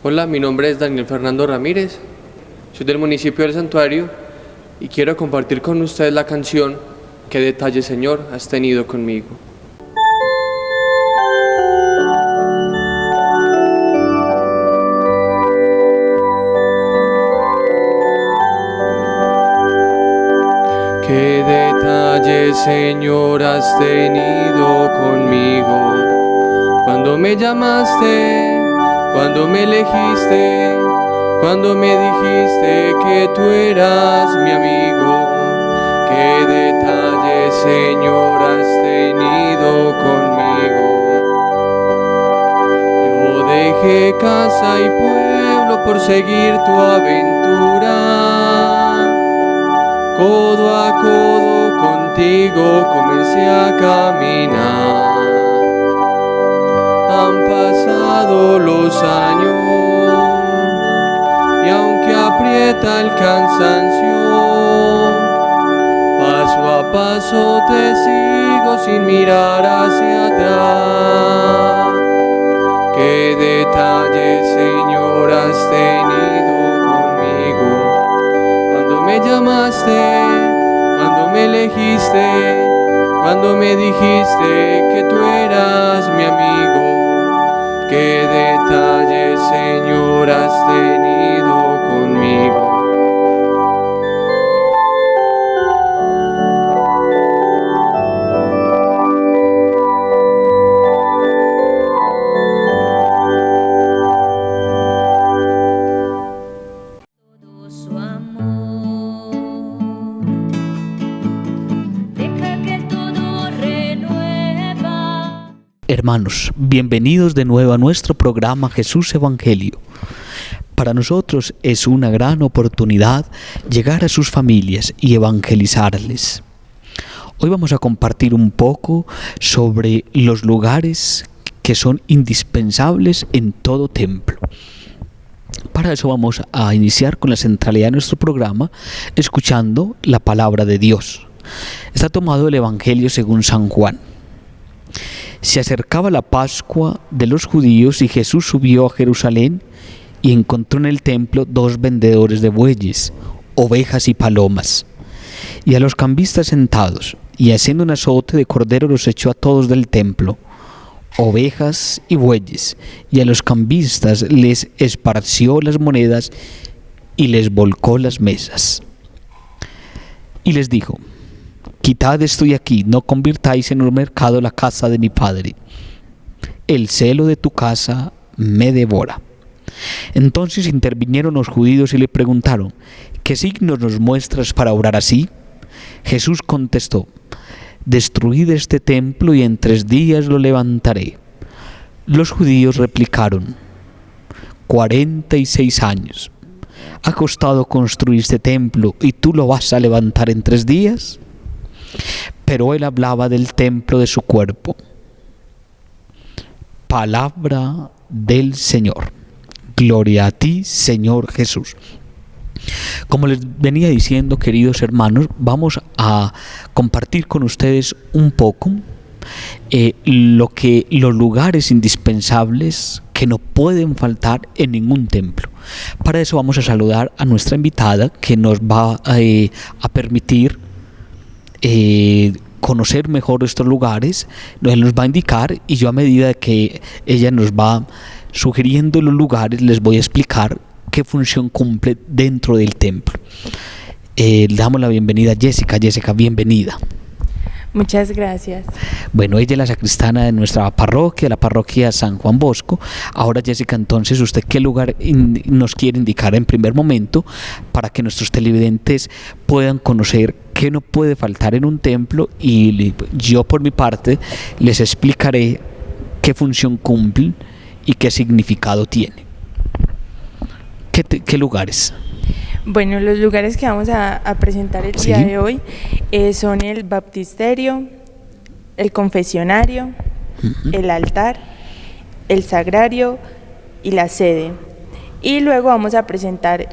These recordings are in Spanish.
Hola, mi nombre es Daniel Fernando Ramírez, soy del municipio del Santuario y quiero compartir con ustedes la canción ¿Qué detalle, Señor, has tenido conmigo? ¿Qué detalle, Señor, has tenido conmigo? Cuando me llamaste, cuando me elegiste, cuando me dijiste que tú eras mi amigo. ¿Qué detalle, Señor, has tenido conmigo? Yo dejé casa y pueblo por seguir tu aventura. Codo a codo contigo comencé a caminar. Han pasado los años y aunque aprieta el cansancio, paso a paso te sigo sin mirar hacia atrás. ¿Qué detalle, Señor, has tenido conmigo? Cuando me llamaste, cuando me elegiste, cuando me dijiste que tú eras mi amigo. ¿Qué detalle, Señor, has tenido conmigo? Hermanos, bienvenidos de nuevo a nuestro programa Jesús Evangelio. Para nosotros es una gran oportunidad llegar a sus familias y evangelizarles. Hoy vamos a compartir un poco sobre los lugares que son indispensables en todo templo. Para eso vamos a iniciar con la centralidad de nuestro programa, escuchando la palabra de Dios. Está tomado del Evangelio según San Juan. Se acercaba la Pascua de los judíos y Jesús subió a Jerusalén y encontró en el templo 2 vendedores de bueyes, ovejas y palomas, y a los cambistas sentados, y haciendo un azote de cordero los echó a todos del templo, ovejas y bueyes, y a los cambistas les esparció las monedas y les volcó las mesas. Y les dijo: quitad esto de aquí, no convirtáis en un mercado la casa de mi Padre. El celo de tu casa me devora. Entonces intervinieron los judíos y le preguntaron: ¿qué signos nos muestras para obrar así? Jesús contestó: destruid este templo y en 3 días lo levantaré. Los judíos replicaron: 46 años. ¿Ha costado construir este templo y tú lo vas a levantar en 3 días? Pero él hablaba del templo de su cuerpo. Palabra del Señor. Gloria a ti, Señor Jesús. Como les venía diciendo, queridos hermanos, vamos a compartir con ustedes un poco los lugares indispensables que no pueden faltar en ningún templo. Para eso vamos a saludar a nuestra invitada, que nos va a permitir conocer mejor estos lugares. Él nos va a indicar y yo, a medida que ella nos va sugiriendo los lugares, les voy a explicar qué función cumple dentro del templo. Le damos la bienvenida a Jessica. Jessica, bienvenida. Muchas gracias. Bueno, ella es la sacristana de nuestra parroquia, la parroquia San Juan Bosco. Ahora, Jessica, entonces, ¿usted qué lugar nos quiere indicar en primer momento para que nuestros televidentes puedan conocer qué no puede faltar en un templo? Y yo, por mi parte, les explicaré qué función cumple y qué significado tiene. ¿Qué lugares? Bueno, los lugares que vamos a presentar el día de hoy son el baptisterio, el confesionario, el altar, el sagrario y la sede. Y luego vamos a presentar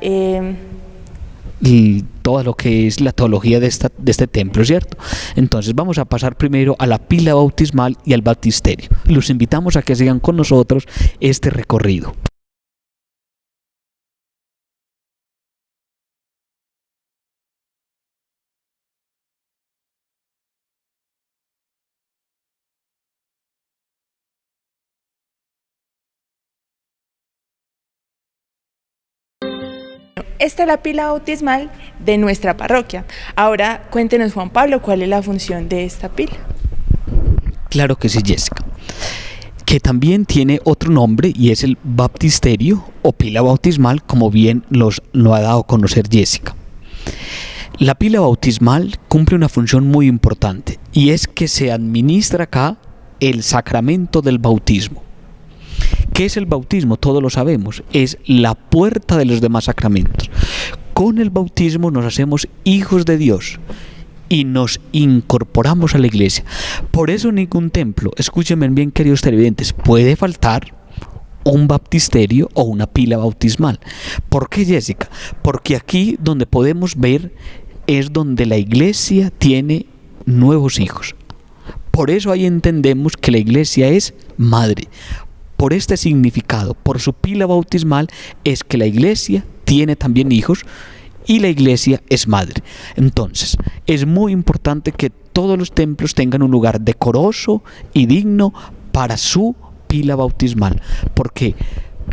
y todo lo que es la teología de este templo, ¿cierto? Entonces vamos a pasar primero a la pila bautismal y al baptisterio. Los invitamos a que sigan con nosotros este recorrido. esta es la pila bautismal de nuestra parroquia. Ahora cuéntenos, Juan Pablo, cuál es la función de esta pila. Claro que sí, Jessica. Que también tiene otro nombre y es el baptisterio o pila bautismal, como bien lo ha dado a conocer Jessica. La pila bautismal cumple una función muy importante y es que se administra acá el sacramento del bautismo. ¿Qué es el bautismo? Todos lo sabemos, es la puerta de los demás sacramentos. Con el bautismo nos hacemos hijos de Dios y nos incorporamos a la iglesia. Por eso en ningún templo, escúchenme bien, queridos televidentes, puede faltar un baptisterio o una pila bautismal. ¿Por qué, Jessica? Porque aquí donde podemos ver es donde la iglesia tiene nuevos hijos. Por eso ahí entendemos que la iglesia es madre. Por este significado, por su pila bautismal, es que la iglesia tiene también hijos y la iglesia es madre. Entonces, es muy importante que todos los templos tengan un lugar decoroso y digno para su pila bautismal. ¿Por qué?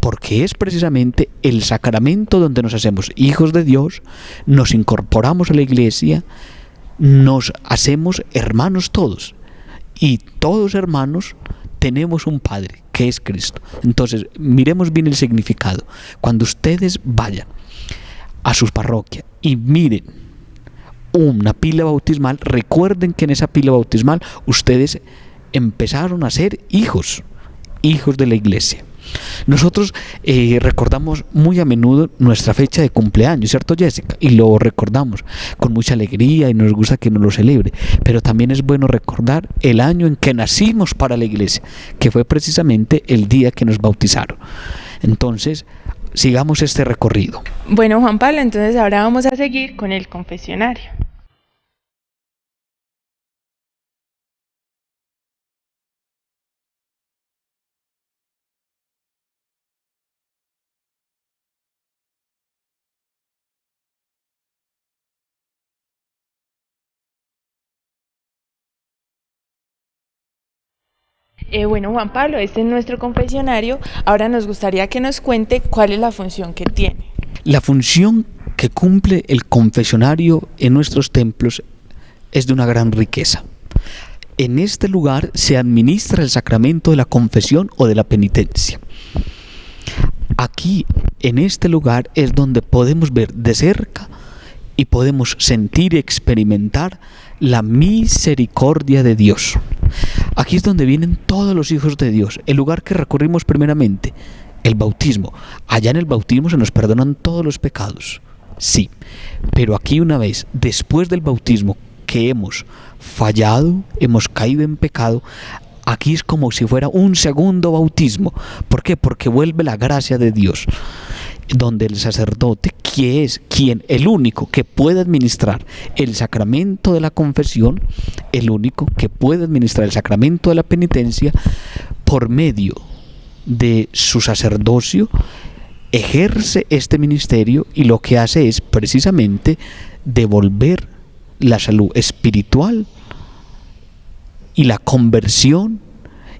Porque es precisamente el sacramento donde nos hacemos hijos de Dios, nos incorporamos a la iglesia, nos hacemos hermanos todos. Y todos hermanos tenemos un Padre, que es Cristo. Entonces, miremos bien el significado. Cuando ustedes vayan a sus parroquias y miren una pila bautismal, recuerden que en esa pila bautismal ustedes empezaron a ser hijos de la iglesia. Nosotros recordamos muy a menudo nuestra fecha de cumpleaños, ¿cierto, Jessica? Y lo recordamos con mucha alegría y nos gusta que nos lo celebre. Pero también es bueno recordar el año en que nacimos para la iglesia, que fue precisamente el día que nos bautizaron. Entonces, sigamos este recorrido. Bueno, Juan Pablo, entonces ahora vamos a seguir con el confesionario. Bueno, Juan Pablo, este es nuestro confesionario. Ahora nos gustaría que nos cuente cuál es la función que tiene. La función que cumple el confesionario en nuestros templos es de una gran riqueza. En este lugar se administra el sacramento de la confesión o de la penitencia. Aquí, en este lugar, es donde podemos ver de cerca y podemos sentir y experimentar la misericordia de Dios. Aquí es donde vienen todos los hijos de Dios. El lugar que recorrimos primeramente, el bautismo. Allá en el bautismo se nos perdonan todos los pecados. Sí, pero aquí una vez, después del bautismo, que hemos fallado, hemos caído en pecado, aquí es como si fuera un segundo bautismo. ¿Por qué? Porque vuelve la gracia de Dios, donde el sacerdote, que es el único que puede administrar el sacramento de la confesión, el único que puede administrar el sacramento de la penitencia, por medio de su sacerdocio, ejerce este ministerio y lo que hace es precisamente devolver la salud espiritual y la conversión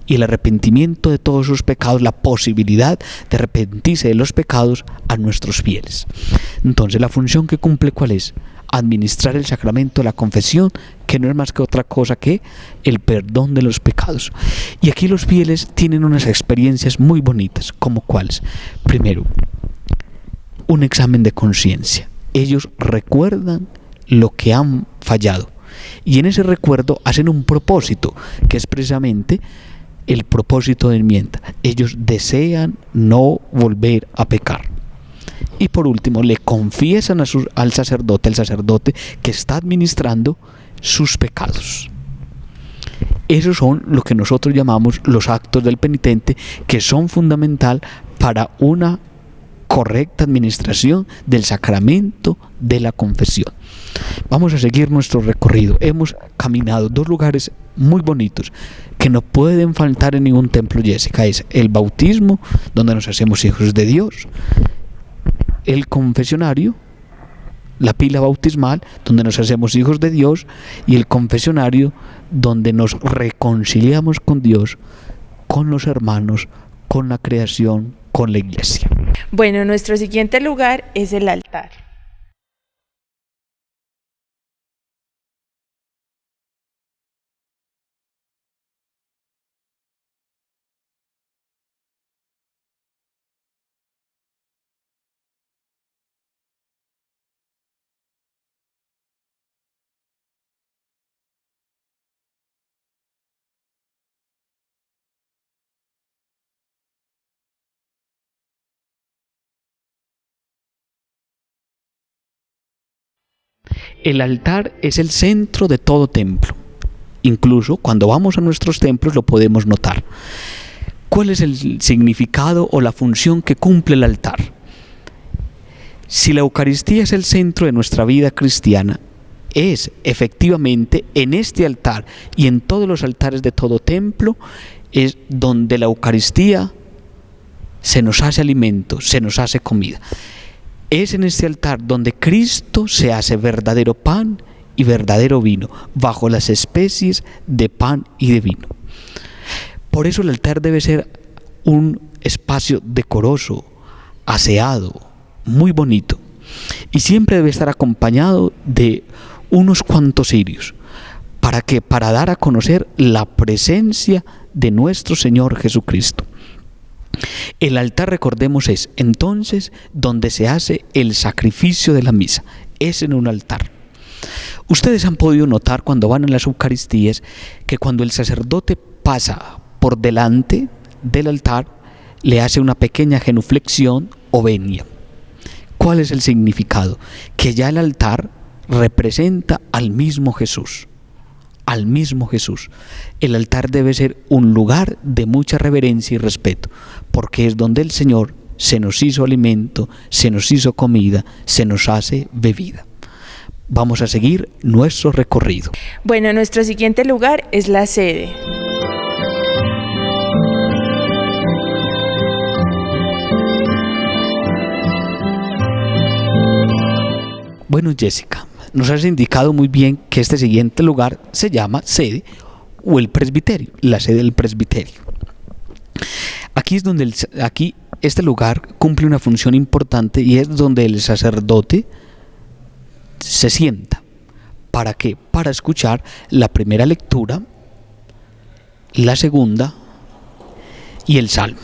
y el arrepentimiento de todos sus pecados, la posibilidad de arrepentirse de los pecados a nuestros fieles. Entonces, la función que cumple, ¿cuál es? Administrar el sacramento de la confesión, que no es más que otra cosa que el perdón de los pecados. Y aquí los fieles tienen unas experiencias muy bonitas, como cuáles. Primero, un examen de conciencia. Ellos recuerdan lo que han fallado y en ese recuerdo hacen un propósito, que es precisamente el propósito de enmienda. Ellos desean no volver a pecar. Y por último, le confiesan al sacerdote, el sacerdote que está administrando sus pecados. Esos son lo que nosotros llamamos los actos del penitente, que son fundamental para una correcta administración del sacramento de la confesión. Vamos a seguir nuestro recorrido. Hemos caminado dos lugares muy bonitos que no pueden faltar en ningún templo, Jessica. Es el bautismo, donde nos hacemos hijos de Dios, el confesionario, la pila bautismal, donde nos hacemos hijos de Dios, y el confesionario, donde nos reconciliamos con Dios, con los hermanos, con la creación, con la iglesia. Bueno, nuestro siguiente lugar es el altar. El altar es el centro de todo templo. Incluso cuando vamos a nuestros templos lo podemos notar. ¿Cuál es el significado o la función que cumple el altar? Si la Eucaristía es el centro de nuestra vida cristiana, es efectivamente en este altar y en todos los altares de todo templo, es donde la Eucaristía se nos hace alimento, se nos hace comida. Es en este altar donde Cristo se hace verdadero pan y verdadero vino, bajo las especies de pan y de vino. Por eso el altar debe ser un espacio decoroso, aseado, muy bonito, y siempre debe estar acompañado de unos cuantos cirios. ¿Para qué? Para dar a conocer la presencia de nuestro Señor Jesucristo. El altar, recordemos, es entonces donde se hace el sacrificio de la misa. Es en un altar. Ustedes han podido notar cuando van en las Eucaristías que cuando el sacerdote pasa por delante del altar, le hace una pequeña genuflexión o venia. ¿Cuál es el significado? Que ya el altar representa al mismo Jesús. Al mismo Jesús. El altar debe ser un lugar de mucha reverencia y respeto, porque es donde el Señor se nos hizo alimento, se nos hizo comida, se nos hace bebida. Vamos a seguir nuestro recorrido. Bueno, nuestro siguiente lugar es la sede. Bueno, Jessica, nos has indicado muy bien que este siguiente lugar se llama sede o el presbiterio, la sede del presbiterio. Aquí es donde este lugar cumple una función importante y es donde el sacerdote se sienta. ¿Para qué? Para escuchar la primera lectura, la segunda y el salmo.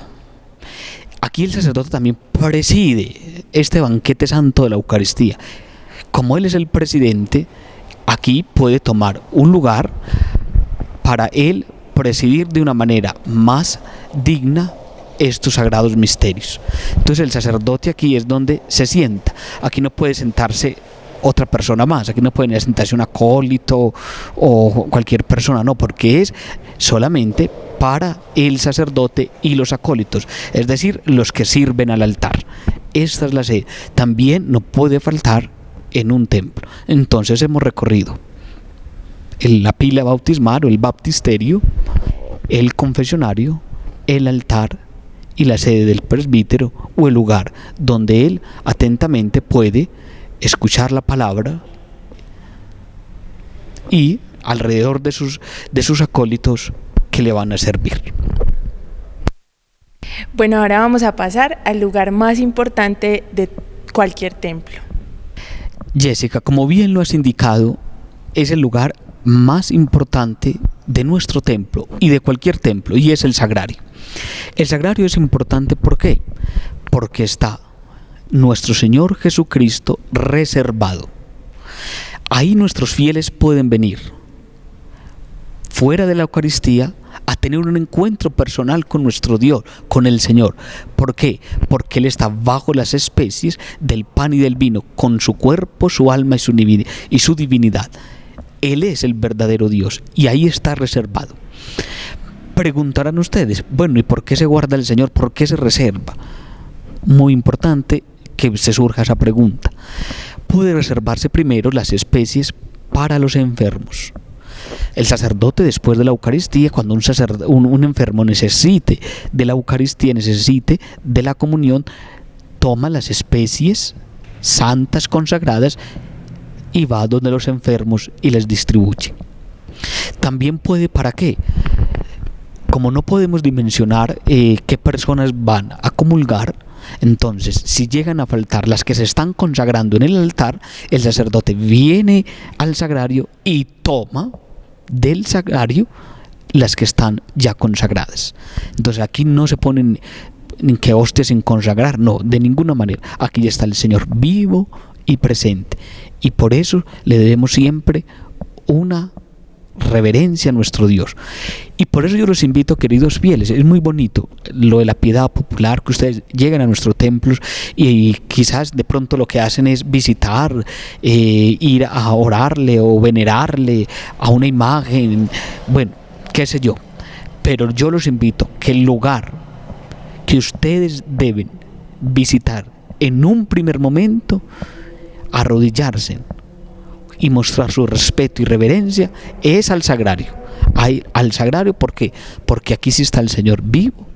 Aquí el sacerdote también preside este banquete santo de la Eucaristía. Como él es el presidente, aquí puede tomar un lugar para él presidir de una manera más digna estos sagrados misterios. Entonces el sacerdote aquí es donde se sienta. Aquí no puede sentarse otra persona más, aquí no puede sentarse un acólito o cualquier persona, no, porque es solamente para el sacerdote y los acólitos, es decir, los que sirven al altar. Esta es la sede. También no puede faltar en un templo. Entonces hemos recorrido la pila bautismal o el baptisterio, el confesionario, el altar y la sede del presbítero o el lugar donde él atentamente puede escuchar la palabra y alrededor de sus acólitos que le van a servir. Bueno, ahora vamos a pasar al lugar más importante de cualquier templo. Jessica, como bien lo has indicado, es el lugar más importante de nuestro templo y de cualquier templo, y es el sagrario. El sagrario es importante, ¿por qué? Porque está nuestro Señor Jesucristo reservado. Ahí nuestros fieles pueden venir, fuera de la Eucaristía, a tener un encuentro personal con nuestro Dios, con el Señor. ¿Por qué? Porque Él está bajo las especies del pan y del vino, con su cuerpo, su alma y su divinidad. Él es el verdadero Dios y ahí está reservado. Preguntarán ustedes, bueno, ¿y por qué se guarda el Señor? ¿Por qué se reserva? Muy importante que se surja esa pregunta. Puede reservarse primero las especies para los enfermos. El sacerdote, después de la Eucaristía, cuando un enfermo necesite de la Eucaristía, necesite de la comunión, toma las especies santas, consagradas, y va donde los enfermos y les distribuye. También puede, ¿para qué? Como no podemos dimensionar qué personas van a comulgar, Entonces, si llegan a faltar las que se están consagrando en el altar, el sacerdote viene al sagrario y toma del sagrario las que están ya consagradas. Entonces aquí no se ponen que hostias sin consagrar, no, de ninguna manera. Aquí ya está el Señor vivo y presente, y por eso le debemos siempre una reverencia a nuestro Dios. Y por eso yo los invito, queridos fieles, es muy bonito lo de la piedad popular, que ustedes llegan a nuestros templos y quizás de pronto lo que hacen es visitar, ir a orarle o venerarle a una imagen, bueno, qué sé yo. Pero yo los invito que el lugar que ustedes deben visitar en un primer momento, arrodillarse y mostrar su respeto y reverencia, es al sagrario. Al sagrario, ¿por qué? Porque aquí sí está el Señor vivo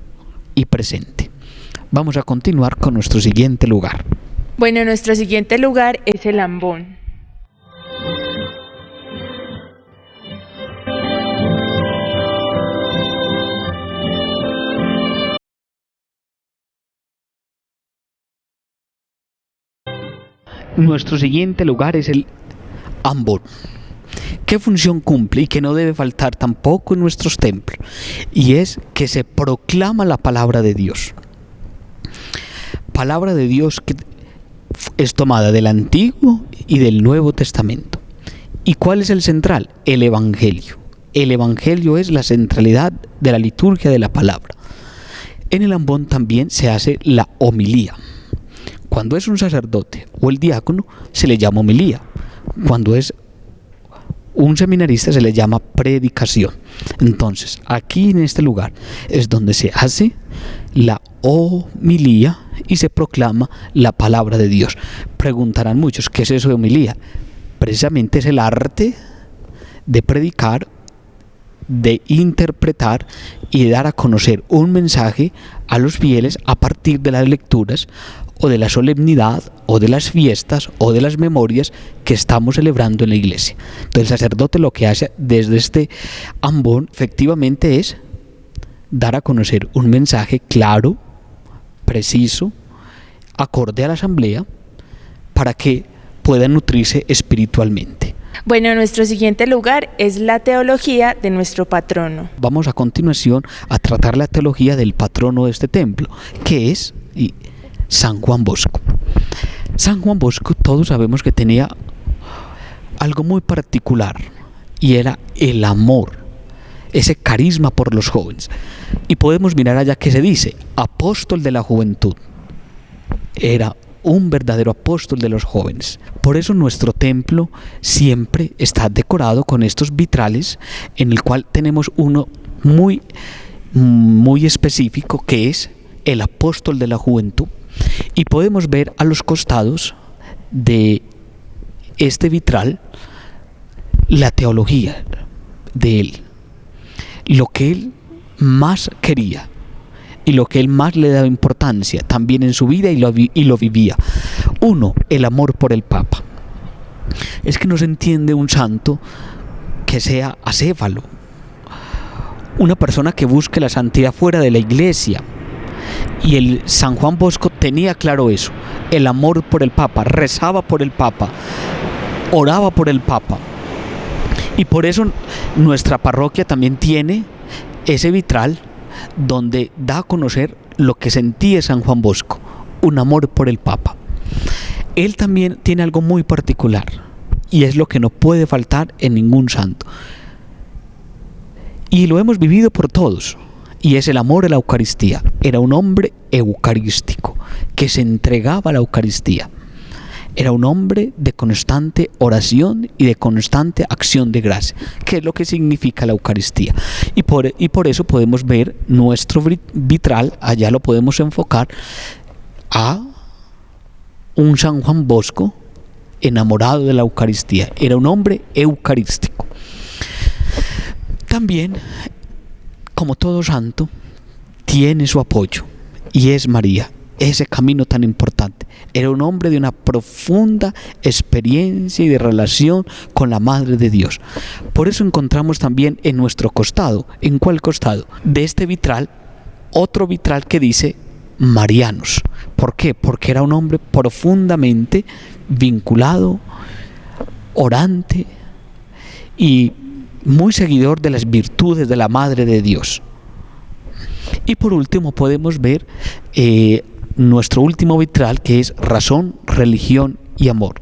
y presente. Vamos a continuar con nuestro siguiente lugar. Bueno, nuestro siguiente lugar es el ambón. Nuestro siguiente lugar es el ambón. ¿Qué función cumple y que no debe faltar tampoco en nuestros templos? Y es que se proclama la palabra de Dios. Palabra de Dios que es tomada del Antiguo y del Nuevo Testamento. ¿Y cuál es el central? El Evangelio. El Evangelio es la centralidad de la liturgia de la palabra. En el ambón también se hace la homilía. Cuando es un sacerdote o el diácono se le llama homilía. Cuando es un seminarista se le llama predicación. Entonces, aquí en este lugar es donde se hace la homilía y se proclama la palabra de Dios. Preguntarán muchos, ¿qué es eso de homilía? Precisamente es el arte de predicar, de interpretar y de dar a conocer un mensaje a los fieles a partir de las lecturas o de la solemnidad o de las fiestas o de las memorias que estamos celebrando en la iglesia. Entonces el sacerdote lo que hace desde este ambón efectivamente es dar a conocer un mensaje claro, preciso, acorde a la asamblea, para que puedan nutrirse espiritualmente. Bueno, nuestro siguiente lugar es la teología de nuestro patrono. Vamos a continuación a tratar la teología del patrono de este templo, que es San Juan Bosco. San Juan Bosco, todos sabemos que tenía algo muy particular, y era el amor, ese carisma por los jóvenes. Y podemos mirar allá que se dice, apóstol de la juventud. Era un verdadero apóstol de los jóvenes. Por eso nuestro templo siempre está decorado con estos vitrales, en el cual tenemos uno muy específico, que es el apóstol de la juventud. Y podemos ver a los costados de este vitral la teología de él, lo que él más quería y lo que él más le daba importancia también en su vida y lo vivía. Uno, el amor por el Papa. Es que no se entiende un santo que sea acéfalo, una persona que busque la santidad fuera de la iglesia. Y el San Juan Bosco tenía claro eso, el amor por el Papa, rezaba por el Papa, oraba por el Papa. Y por eso nuestra parroquia también tiene ese vitral donde da a conocer lo que sentía San Juan Bosco, un amor por el Papa. Él también tiene algo muy particular, y es lo que no puede faltar en ningún santo. Y lo hemos vivido por todos. Y es el amor a la Eucaristía. Era un hombre eucarístico, que se entregaba a la Eucaristía. Era un hombre de constante oración y de constante acción de gracia, que es lo que significa la Eucaristía. Y por eso podemos ver nuestro vitral, allá lo podemos enfocar a un San Juan Bosco enamorado de la Eucaristía. Era un hombre eucarístico. También, como todo santo, tiene su apoyo, y es María, ese camino tan importante. Era un hombre de una profunda experiencia y de relación con la Madre de Dios. Por eso encontramos también en nuestro costado, ¿en cuál costado? De este vitral, otro vitral que dice marianos. ¿Por qué? Porque era un hombre profundamente vinculado, orante y muy seguidor de las virtudes de la Madre de Dios. Y por último podemos ver nuestro último vitral, que es razón, religión y amor.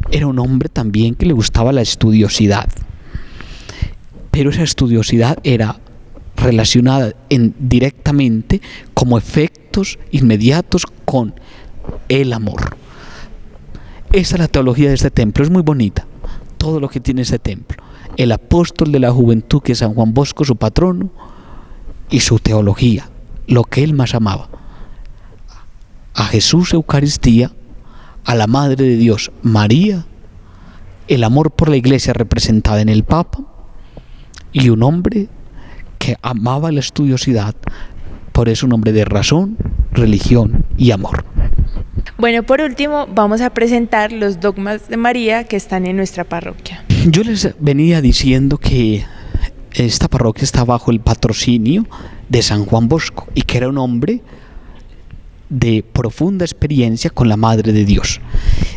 Era un hombre también que le gustaba la estudiosidad, pero esa estudiosidad era relacionada directamente como efectos inmediatos con el amor. Esa es la teología de este templo, es muy bonita, todo lo que tiene este templo. El apóstol de la juventud, que es San Juan Bosco, su patrono, y su teología, lo que él más amaba: a Jesús Eucaristía, a la Madre de Dios María, el amor por la Iglesia representada en el Papa, y un hombre que amaba la estudiosidad, por eso un hombre de razón, religión y amor. Bueno, por último vamos a presentar los dogmas de María que están en nuestra parroquia. Yo les venía diciendo que esta parroquia está bajo el patrocinio de San Juan Bosco y que era un hombre de profunda experiencia con la Madre de Dios.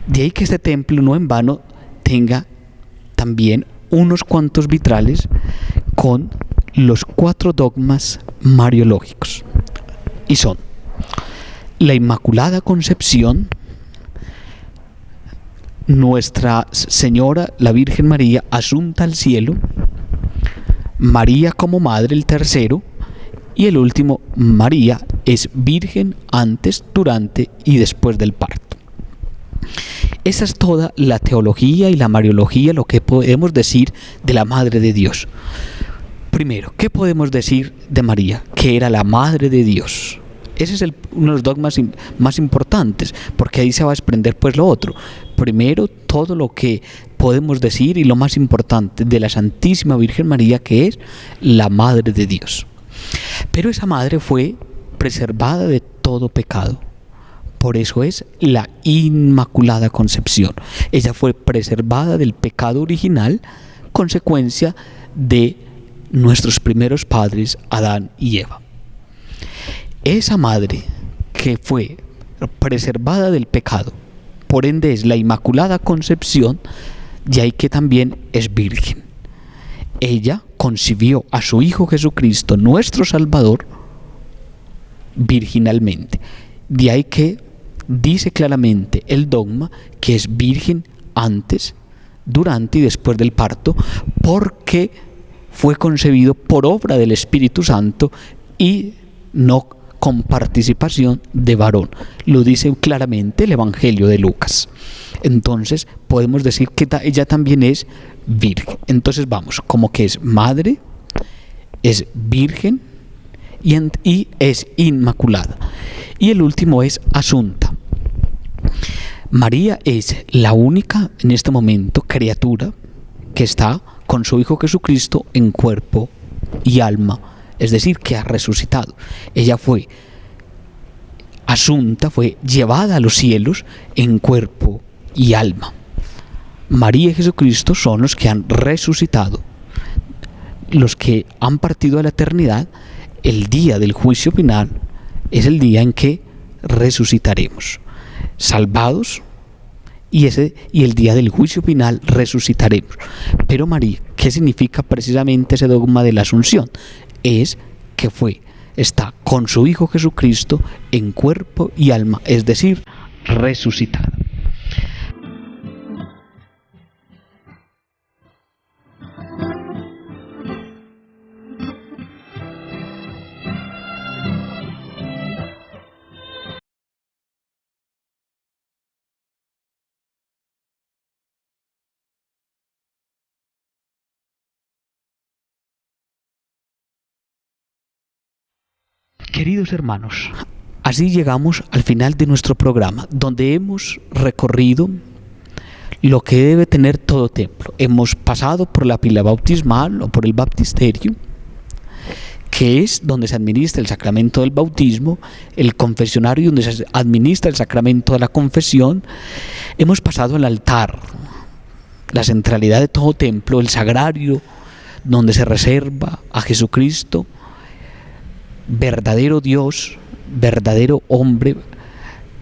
De ahí que este templo, no en vano, tenga también unos cuantos vitrales con los 4 dogmas mariológicos, y son la Inmaculada Concepción, Nuestra Señora la Virgen María asunta al cielo, María como madre, el tercero, y el último: María es virgen antes, durante y después del parto. Esa es toda la teología y la mariología, lo que podemos decir de la Madre de Dios. Primero, ¿qué podemos decir de María? Que era la Madre de Dios. Ese es uno de los dogmas más importantes, porque ahí se va a desprender pues lo otro. Primero, todo lo que podemos decir y lo más importante de la Santísima Virgen María, que es la Madre de Dios. Pero esa Madre fue preservada de todo pecado. Por eso es la Inmaculada Concepción. Ella fue preservada del pecado original, consecuencia de nuestros primeros padres, Adán y Eva. Esa madre que fue preservada del pecado, por ende es la Inmaculada Concepción, y ahí que también es virgen. Ella concibió a su Hijo Jesucristo, nuestro Salvador, virginalmente. De ahí que dice claramente el dogma que es virgen antes, durante y después del parto, porque fue concebido por obra del Espíritu Santo y no con participación de varón. Lo dice claramente el Evangelio de Lucas. Entonces podemos decir que ella también es virgen. Entonces vamos, como que es madre, es virgen y es inmaculada. Y el último es asunta. María es la única en este momento criatura que está con su Hijo Jesucristo en cuerpo y alma, es decir, que ha resucitado. Ella fue asunta, fue llevada a los cielos en cuerpo y alma. María y Jesucristo son los que han resucitado, los que han partido a la eternidad. El día del juicio final es el día en que resucitaremos, salvados, y el día del juicio final resucitaremos. Pero María, ¿qué significa precisamente ese dogma de la Asunción? Es que está con su Hijo Jesucristo en cuerpo y alma, es decir, resucitada. Queridos hermanos, así llegamos al final de nuestro programa, donde hemos recorrido lo que debe tener todo templo. Hemos pasado por la pila bautismal o por el baptisterio, que es donde se administra el sacramento del bautismo, el confesionario donde se administra el sacramento de la confesión. Hemos pasado al altar, la centralidad de todo templo, el sagrario, donde se reserva a Jesucristo, verdadero Dios verdadero hombre,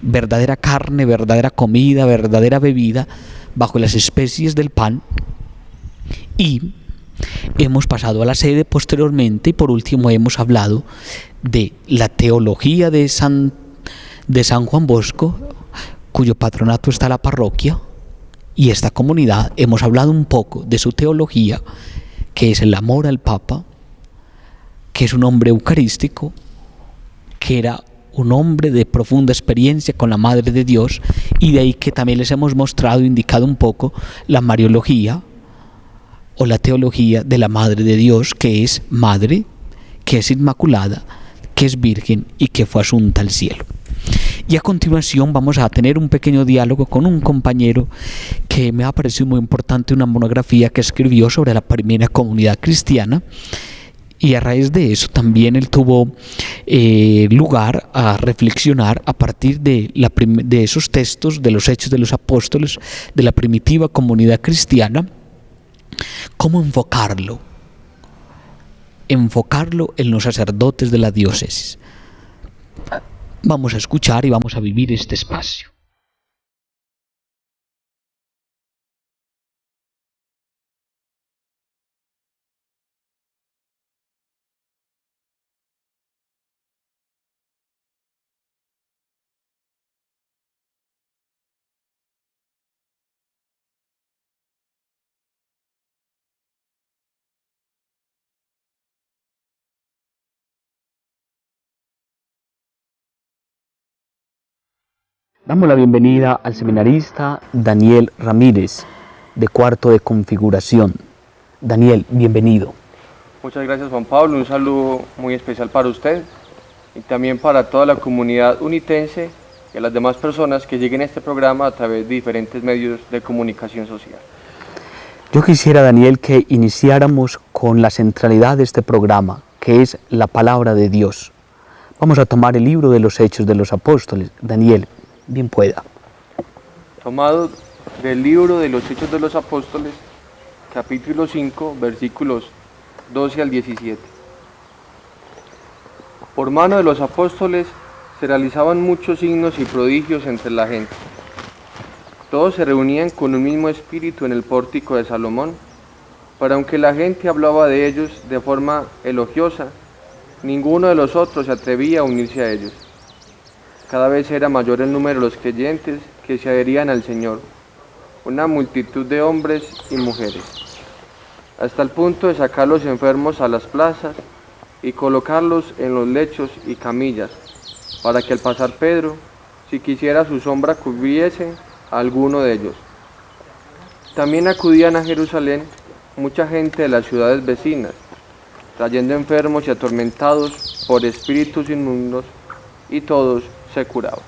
verdadera carne, verdadera comida, verdadera bebida, bajo las especies del pan. Y hemos pasado a la sede posteriormente, y por último hemos hablado de la teología de San Juan Bosco, cuyo patronato está la parroquia y esta comunidad. Hemos hablado un poco de su teología, que es el amor al Papa, que es un hombre eucarístico, que era un hombre de profunda experiencia con la Madre de Dios, y de ahí que también les hemos mostrado, indicado un poco, la Mariología o la teología de la Madre de Dios, que es madre, que es inmaculada, que es virgen y que fue asunta al cielo. Y a continuación vamos a tener un pequeño diálogo con un compañero que me ha parecido muy importante, una monografía que escribió sobre la primera comunidad cristiana, y a raíz de eso también él tuvo lugar a reflexionar a partir de esos textos de los Hechos de los Apóstoles de la primitiva comunidad cristiana, cómo enfocarlo en los sacerdotes de la diócesis. Vamos a escuchar y vamos a vivir este espacio. Damos la bienvenida al seminarista Daniel Ramírez, de cuarto de configuración. Daniel, bienvenido. Muchas gracias, Juan Pablo. Un saludo muy especial para usted y también para toda la comunidad unitense y a las demás personas que siguen este programa a través de diferentes medios de comunicación social. Yo quisiera, Daniel, que iniciáramos con la centralidad de este programa, que es la palabra de Dios. Vamos a tomar el libro de los Hechos de los Apóstoles. Daniel, bien pueda. Tomado del libro de los Hechos de los Apóstoles, capítulo 5, versículos 12 al 17. Por mano de los apóstoles se realizaban muchos signos y prodigios entre la gente. Todos se reunían con un mismo espíritu en el pórtico de Salomón, pero aunque la gente hablaba de ellos de forma elogiosa, ninguno de los otros se atrevía a unirse a ellos. Cada vez era mayor el número de los creyentes que se adherían al Señor, una multitud de hombres y mujeres, hasta el punto de sacar los enfermos a las plazas y colocarlos en los lechos y camillas, para que al pasar Pedro, si quisiera su sombra cubriese a alguno de ellos. También acudían a Jerusalén mucha gente de las ciudades vecinas, trayendo enfermos y atormentados por espíritus inmundos, y todos se curaban.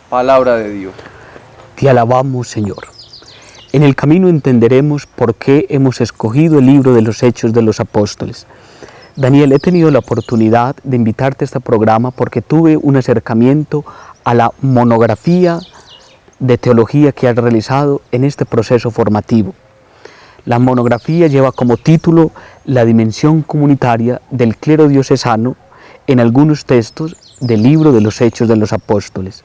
Palabra de Dios. Te alabamos, Señor. En el camino entenderemos por qué hemos escogido el libro de los Hechos de los Apóstoles. Daniel, he tenido la oportunidad de invitarte a este programa porque tuve un acercamiento a la monografía de teología que has realizado en este proceso formativo. La monografía lleva como título La dimensión comunitaria del clero diocesano en algunos textos del libro de los Hechos de los Apóstoles.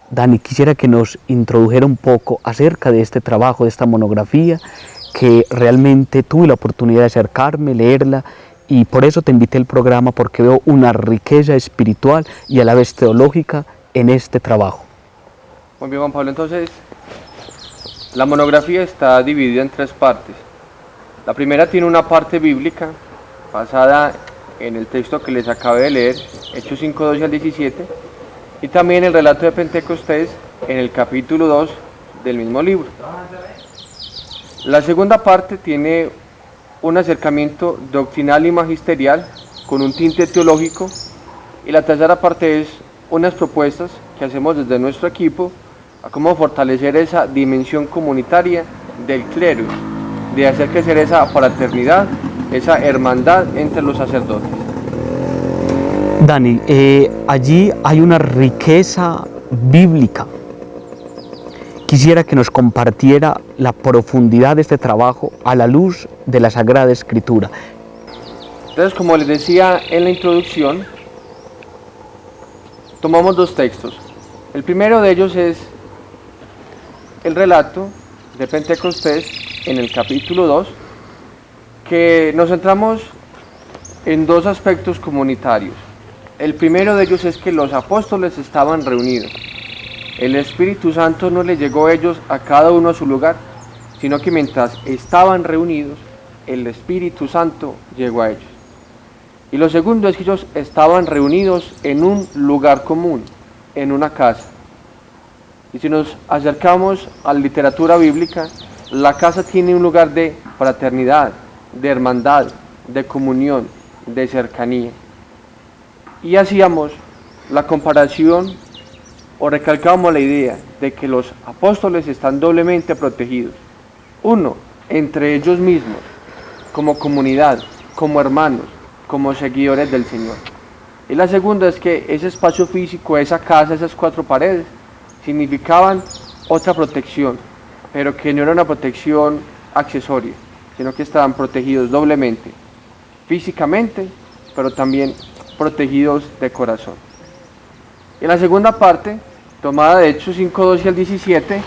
Dani, quisiera que nos introdujera un poco acerca de este trabajo, de esta monografía, que realmente tuve la oportunidad de acercarme, leerla, y por eso te invité al programa, porque veo una riqueza espiritual y a la vez teológica en este trabajo. Muy bien, Juan Pablo, entonces la monografía está dividida en tres partes. La primera tiene una parte bíblica basada en el texto que les acabé de leer, Hechos 5, 12 al 17, y también el relato de Pentecostés en el capítulo 2 del mismo libro. La segunda parte tiene un acercamiento doctrinal y magisterial con un tinte teológico, y la tercera parte es unas propuestas que hacemos desde nuestro equipo a cómo fortalecer esa dimensión comunitaria del clero, de hacer crecer esa fraternidad, esa hermandad entre los sacerdotes. Dani, allí hay una riqueza bíblica. Quisiera que nos compartiera la profundidad de este trabajo a la luz de la Sagrada Escritura. Entonces, como les decía en la introducción, tomamos dos textos. El primero de ellos es el relato de Pentecostés en el capítulo 2, que nos centramos en dos aspectos comunitarios. El primero de ellos es que los apóstoles estaban reunidos. El Espíritu Santo no le llegó a ellos a cada uno a su lugar, sino que mientras estaban reunidos, el Espíritu Santo llegó a ellos. Y lo segundo es que ellos estaban reunidos en un lugar común, en una casa. Y si nos acercamos a la literatura bíblica, la casa tiene un lugar de fraternidad, de hermandad, de comunión, de cercanía. Y hacíamos la comparación o recalcábamos la idea de que los apóstoles están doblemente protegidos. Uno, entre ellos mismos, como comunidad, como hermanos, como seguidores del Señor. Y la segunda es que ese espacio físico, esa casa, esas cuatro paredes, significaban otra protección, pero que no era una protección accesoria, sino que estaban protegidos doblemente, físicamente, pero también protegidos de corazón. Y en la segunda parte, tomada de Hechos 5, 12 al 17,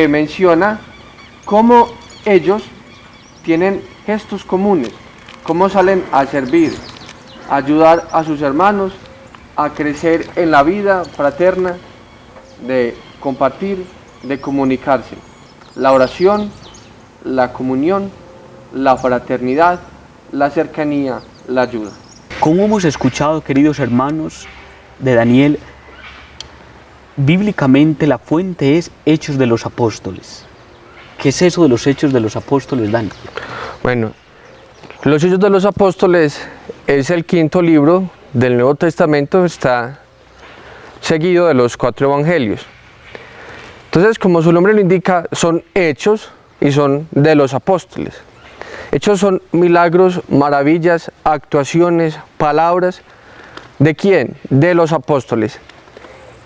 menciona cómo ellos tienen gestos comunes, cómo salen a servir, a ayudar a sus hermanos, a crecer en la vida fraterna, de compartir, de comunicarse. La oración, la comunión, la fraternidad, la cercanía, la ayuda. Como hemos escuchado, queridos hermanos, de Daniel, bíblicamente la fuente es Hechos de los Apóstoles. ¿Qué es eso de los Hechos de los Apóstoles, Dani? Bueno, los Hechos de los Apóstoles es el quinto libro del Nuevo Testamento, está seguido de los 4 evangelios. Entonces, como su nombre lo indica, son hechos y son de los apóstoles. Hechos son milagros, maravillas, actuaciones, palabras. ¿De quién? De los apóstoles.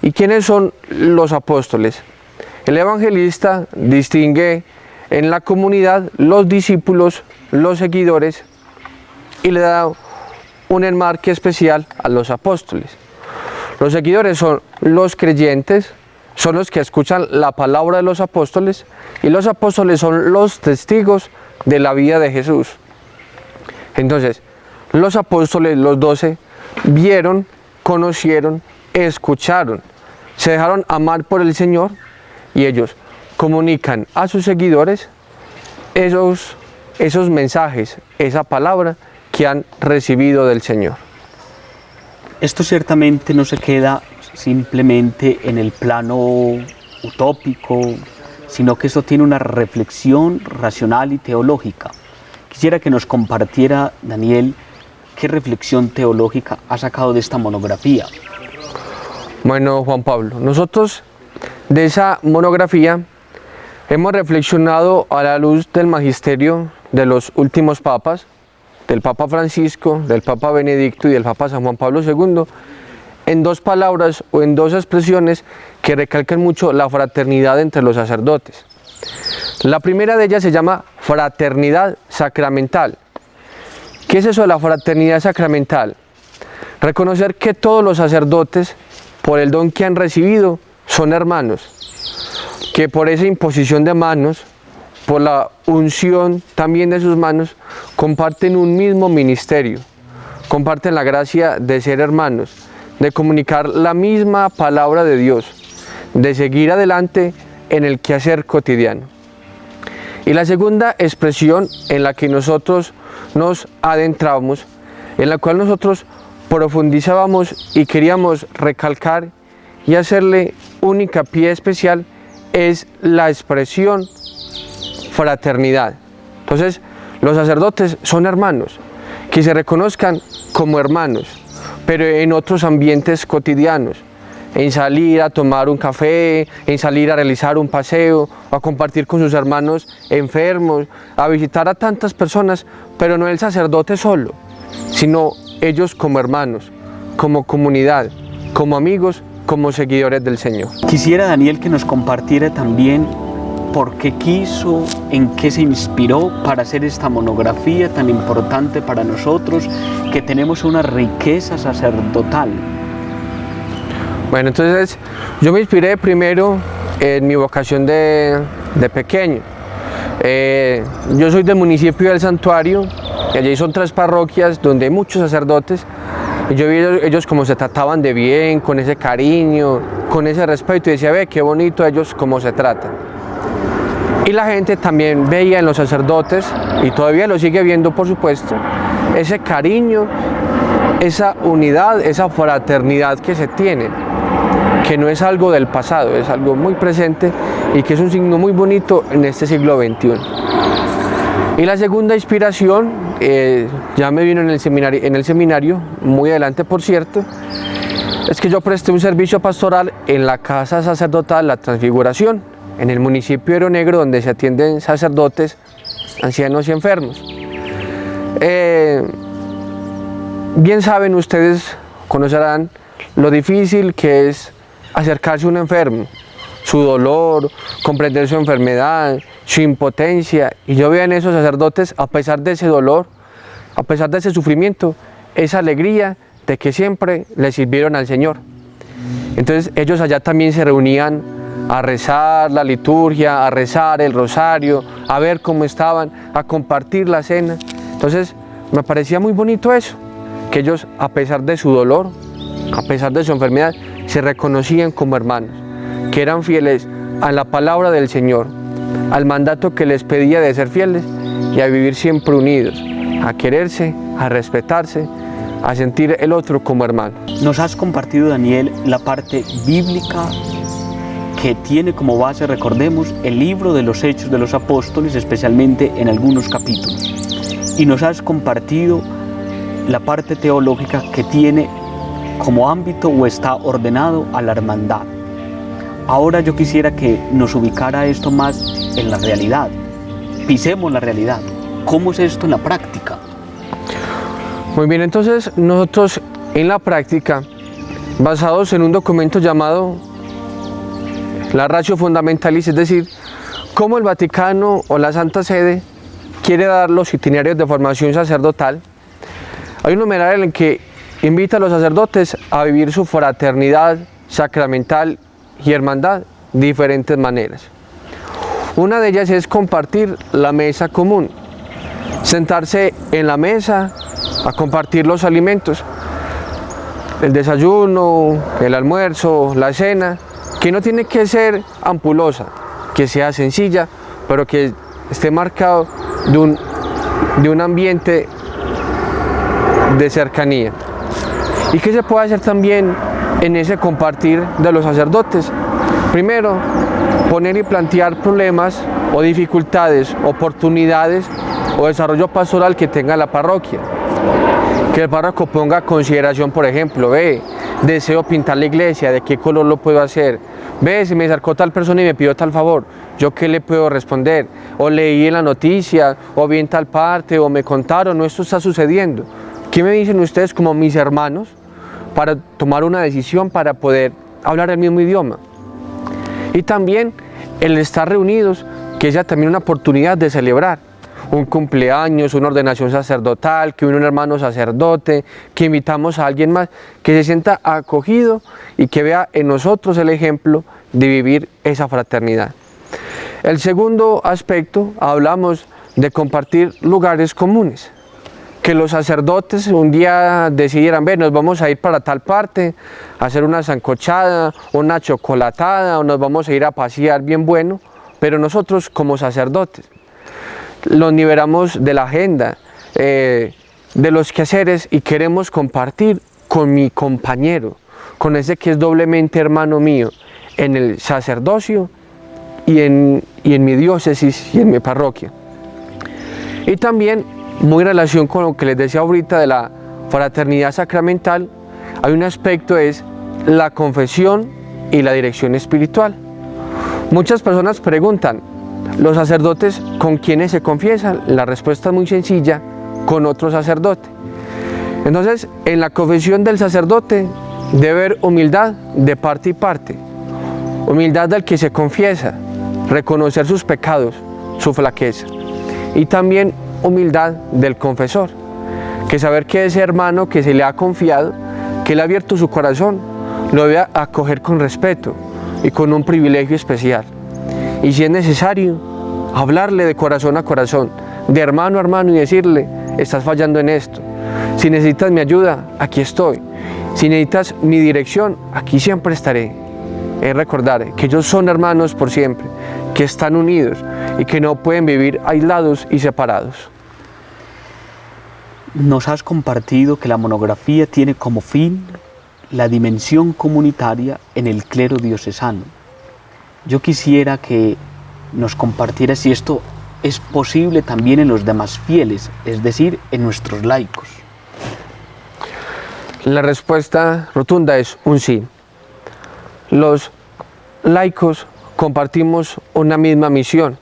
¿Y quiénes son los apóstoles? El evangelista distingue en la comunidad los discípulos, los seguidores, y le da un enmarque especial a los apóstoles. Los seguidores son los creyentes, son los que escuchan la palabra de los apóstoles, y los apóstoles son los testigos de la vida de Jesús. Entonces, los apóstoles, los 12, vieron, conocieron, escucharon, se dejaron amar por el Señor, y ellos comunican a sus seguidores esos mensajes, esa palabra que han recibido del Señor. Esto ciertamente no se queda simplemente en el plano utópico, sino que esto tiene una reflexión racional y teológica. Quisiera que nos compartiera, Daniel, qué reflexión teológica ha sacado de esta monografía. Bueno, Juan Pablo, nosotros de esa monografía hemos reflexionado a la luz del magisterio de los últimos papas, del Papa Francisco, del Papa Benedicto y del Papa San Juan Pablo II, en dos palabras o en dos expresiones que recalcan mucho la fraternidad entre los sacerdotes. La primera de ellas se llama fraternidad sacramental. ¿Qué es eso de la fraternidad sacramental? Reconocer que todos los sacerdotes, por el don que han recibido, son hermanos, que por esa imposición de manos, por la unción también de sus manos, comparten un mismo ministerio, comparten la gracia de ser hermanos, de comunicar la misma palabra de Dios, de seguir adelante en el quehacer cotidiano. Y la segunda expresión en la que nosotros nos adentramos, en la cual nosotros profundizábamos y queríamos recalcar y hacerle un hincapié especial, es la expresión fraternidad. Entonces, los sacerdotes son hermanos, que se reconozcan como hermanos, pero en otros ambientes cotidianos, en salir a tomar un café, en salir a realizar un paseo, a compartir con sus hermanos enfermos, a visitar a tantas personas, pero no el sacerdote solo, sino ellos como hermanos, como comunidad, como amigos, como seguidores del Señor. Quisiera, Daniel, que nos compartiera también por qué quiso, en qué se inspiró para hacer esta monografía tan importante para nosotros, que tenemos una riqueza sacerdotal. Bueno, entonces yo me inspiré primero en mi vocación de pequeño. Yo soy del municipio del Santuario, y allí son 3 parroquias donde hay muchos sacerdotes, y yo vi ellos como se trataban de bien, con ese cariño, con ese respeto, y decía, ve, qué bonito ellos cómo se tratan. Y la gente también veía en los sacerdotes, y todavía lo sigue viendo por supuesto, ese cariño, esa unidad, esa fraternidad que se tiene, que no es algo del pasado, es algo muy presente y que es un signo muy bonito en este siglo XXI. Y la segunda inspiración, ya me vino en el seminario, muy adelante por cierto, es que yo presté un servicio pastoral en la Casa Sacerdotal La Transfiguración, en el municipio de Río Negro, donde se atienden sacerdotes, ancianos y enfermos. Bien saben ustedes, conocerán lo difícil que es acercarse a un enfermo, su dolor, comprender su enfermedad, su impotencia, y yo veo en esos sacerdotes, a pesar de ese dolor, a pesar de ese sufrimiento, esa alegría de que siempre le sirvieron al Señor. Entonces ellos allá también se reunían a rezar la liturgia, a rezar el rosario, a ver cómo estaban, a compartir la cena. Entonces me parecía muy bonito eso, que ellos, a pesar de su dolor, a pesar de su enfermedad, se reconocían como hermanos, que eran fieles a la palabra del Señor, al mandato que les pedía de ser fieles y a vivir siempre unidos, a quererse, a respetarse, a sentir el otro como hermano. Nos has compartido, Daniel, la parte bíblica que tiene como base, recordemos, el libro de los Hechos de los Apóstoles, especialmente en algunos capítulos. Y nos has compartido la parte teológica que tiene como ámbito o está ordenado a la hermandad. Ahora yo quisiera que nos ubicara esto más en la realidad. Pisemos la realidad. ¿Cómo es esto en la práctica? Muy bien, entonces nosotros en la práctica, basados en un documento llamado la Ratio Fundamentalis, es decir, cómo el Vaticano o la Santa Sede quiere dar los itinerarios de formación sacerdotal, hay un numeral en el que invita a los sacerdotes a vivir su fraternidad sacramental y hermandad de diferentes maneras. Una de ellas es compartir la mesa común, sentarse en la mesa a compartir los alimentos, el desayuno, el almuerzo, la cena, que no tiene que ser ampulosa, que sea sencilla, pero que esté marcado de un ambiente de cercanía. ¿Y qué se puede hacer también en ese compartir de los sacerdotes? Primero, poner y plantear problemas o dificultades, oportunidades o desarrollo pastoral que tenga la parroquia. Que el párroco ponga a consideración, por ejemplo, deseo pintar la iglesia, ¿de qué color lo puedo hacer? Se me acercó tal persona y me pidió tal favor, ¿yo qué le puedo responder? O leí en la noticia, o vi en tal parte, o me contaron, no, esto está sucediendo. ¿Qué me dicen ustedes como mis hermanos para tomar una decisión, para poder hablar el mismo idioma? Y también el estar reunidos, que sea también una oportunidad de celebrar un cumpleaños, una ordenación sacerdotal, que un hermano sacerdote, que invitamos a alguien más, que se sienta acogido y que vea en nosotros el ejemplo de vivir esa fraternidad. El segundo aspecto, hablamos de compartir lugares comunes. Que los sacerdotes un día decidieran, nos vamos a ir para tal parte, a hacer una sancochada, una chocolatada, o nos vamos a ir a pasear bien bueno, pero nosotros como sacerdotes los liberamos de la agenda, de los quehaceres, y queremos compartir con mi compañero, con ese que es doblemente hermano mío, en el sacerdocio y en mi diócesis y en mi parroquia. Y también, muy en relación con lo que les decía ahorita de la fraternidad sacramental, hay un aspecto, es la confesión y la dirección espiritual. Muchas personas preguntan, ¿los sacerdotes con quiénes se confiesan? La respuesta es muy sencilla, con otro sacerdote. Entonces, en la confesión del sacerdote debe haber humildad de parte y parte. Humildad del que se confiesa, reconocer sus pecados, su flaqueza. Y también humildad del confesor, que saber que ese hermano que se le ha confiado, que le ha abierto su corazón, lo debe acoger con respeto y con un privilegio especial. Y si es necesario, hablarle de corazón a corazón, de hermano a hermano, y decirle: estás fallando en esto. Si necesitas mi ayuda, aquí estoy. Si necesitas mi dirección, aquí siempre estaré. Es recordar que ellos son hermanos por siempre, que están unidos y que no pueden vivir aislados y separados. Nos has compartido que la monografía tiene como fin la dimensión comunitaria en el clero diocesano. Yo quisiera que nos compartieras si esto es posible también en los demás fieles, es decir, en nuestros laicos. La respuesta rotunda es un sí. Los laicos compartimos una misma misión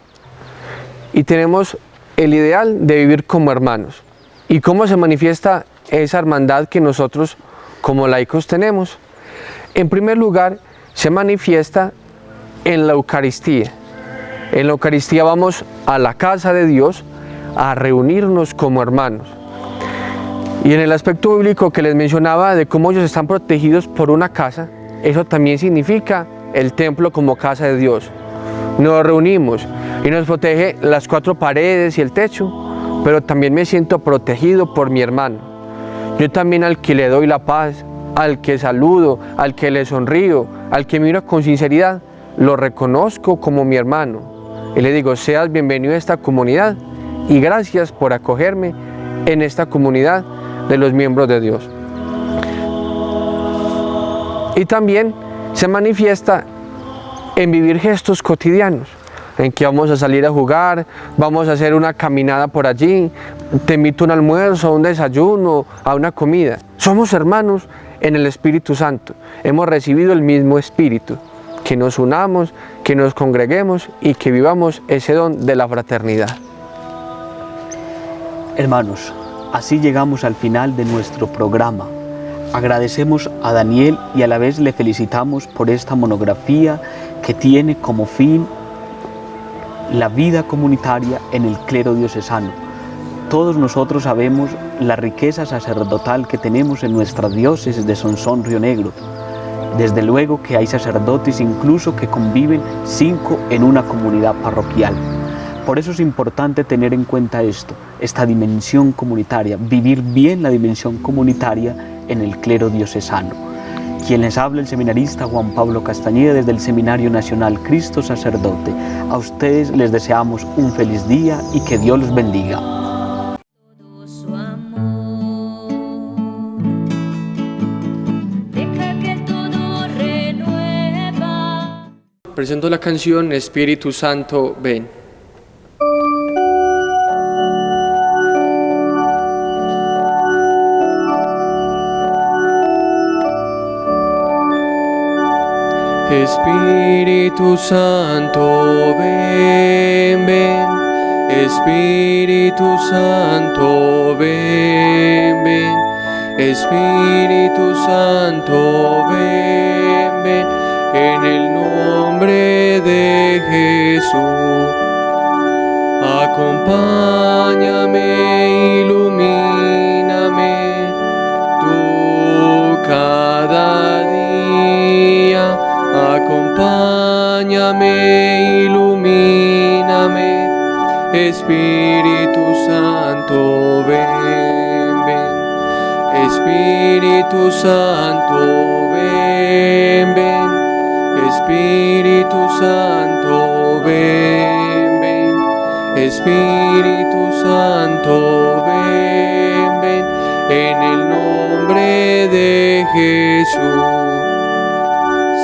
y tenemos el ideal de vivir como hermanos. ¿Y cómo se manifiesta esa hermandad que nosotros como laicos tenemos? En primer lugar, se manifiesta en la Eucaristía. En la Eucaristía vamos a la casa de Dios a reunirnos como hermanos. Y en el aspecto bíblico que les mencionaba de cómo ellos están protegidos por una casa, eso también significa el templo como casa de Dios. Nos reunimos y nos protege las cuatro paredes y el techo, pero también me siento protegido por mi hermano. Yo también al que le doy la paz, al que saludo, al que le sonrío, al que miro con sinceridad, lo reconozco como mi hermano. Y le digo: seas bienvenido a esta comunidad y gracias por acogerme en esta comunidad de los miembros de Dios. Y también se manifiesta en vivir gestos cotidianos, en que vamos a salir a jugar, vamos a hacer una caminada por allí, te invito a un almuerzo, a un desayuno, a una comida. Somos hermanos en el Espíritu Santo, hemos recibido el mismo Espíritu. Que nos unamos, que nos congreguemos y que vivamos ese don de la fraternidad. Hermanos, así llegamos al final de nuestro programa. Agradecemos a Daniel y a la vez le felicitamos por esta monografía que tiene como fin la vida comunitaria en el clero diocesano. Todos nosotros sabemos la riqueza sacerdotal que tenemos en nuestra diócesis de Sonsón Río Negro. Desde luego que hay sacerdotes incluso que conviven 5 en una comunidad parroquial. Por eso es importante tener en cuenta esta dimensión comunitaria, vivir bien la dimensión comunitaria en el clero diocesano. Quien les habla, el seminarista Juan Pablo Castañeda desde el Seminario Nacional Cristo Sacerdote. A ustedes les deseamos un feliz día y que Dios los bendiga. Presento la canción Espíritu Santo, ven. Espíritu Santo, ven, ven. Espíritu Santo, ven, ven. Espíritu Santo, ven, ven. En el nombre de Jesús, acompáñame, ilumíname, tú cada día, acompáñame, ilumíname, Espíritu Santo, ven, ven, Espíritu Santo, ven, ven. Espíritu Santo, ven, ven. Espíritu Santo, ven, ven. En el nombre de Jesús,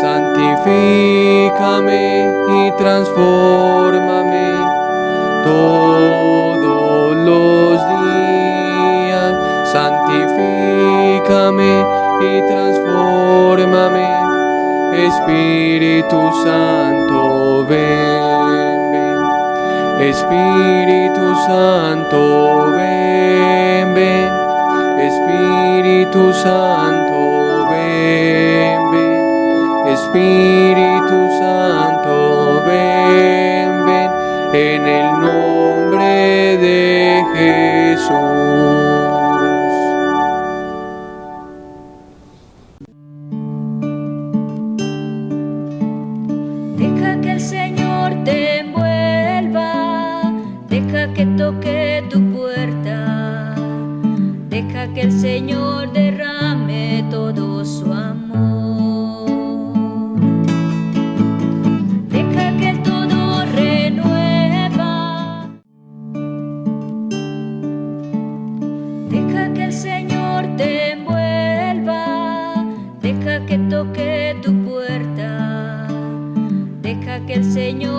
santifícame y transfórmame todos los días. Santifícame y transfórmame. Espíritu Santo, ven, ven. Espíritu Santo, ven, ven. Espíritu Santo, ven, ven. Espíritu Santo, ven, ven. En el nombre de Jesús. Deja que el Señor derrame todo su amor. Deja que todo renueva. Deja que el Señor te envuelva. Deja que toque tu puerta. Deja que el Señor